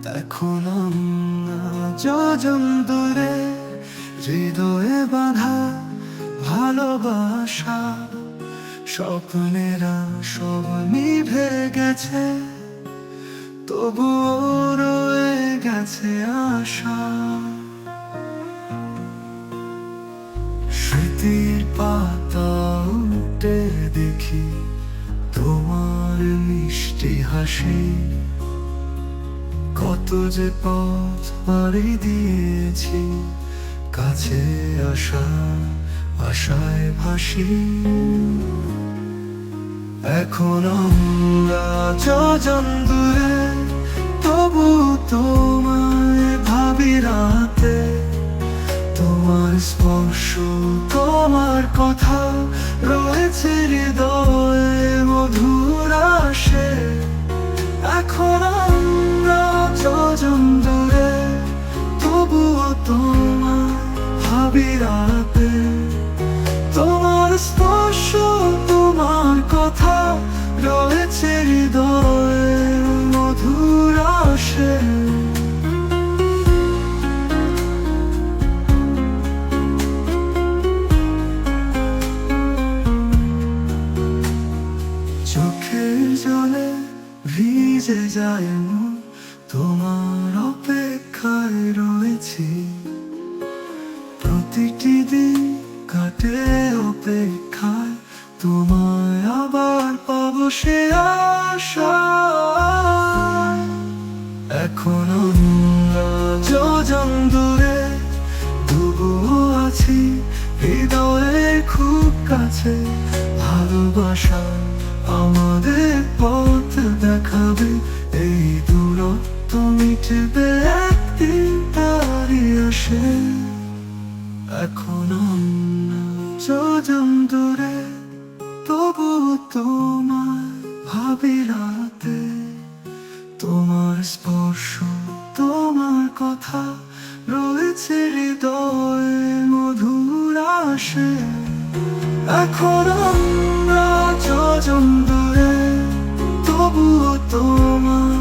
এখন আমরা যোজন দূরে, হৃদয়ে বাঁধা ভালোবাসা, স্বপ্নেরা সব নিভে গেছে, তবুও রয়ে গেছে আশা। স্মৃতির পাতা উল্টে দেখি তোমার মিষ্টি হাসি, কত যে পথ পাড়ি দিয়েছি, কাছে আসা আশায় ভাসি। এখন আমরা যোজন দূরে, তবু তোমায় ভাবি রাতে, তোমার স্পর্শ তোমার কথা রয়েছে হৃদয়ে মধুর আসে। এখন আমরা যোজন দূরে, তবুও তোমায় ভাবি রাতে, তোমার স্পর্শ তোমার কথা রয়েছে হৃদয়ে মধুর আসে। চোখের জলে ভিজে যায় মন, তোমার অপেক্ষায় রয়েছি, প্রতিটি দিন কাটে অপেক্ষায়, তোমায় আবার পাবো সে আশা। এখন আমরা যোজন দূরে, তবুও আছি হৃদয়ের খুব কাছে, ভালোবাসা আমাদের পথ দেখাবে, এই দূরত্ব মিটবে একদিন তারই আসে। এখন আমরা যোজন দূরে, তবু তোমায় ভাবি রাতে, তোমার স্পর্শ তোমার কথা রয়েছে হৃদয়ে মধুর আসে। এখন আমরা যোজন দূরে, তবু তোমার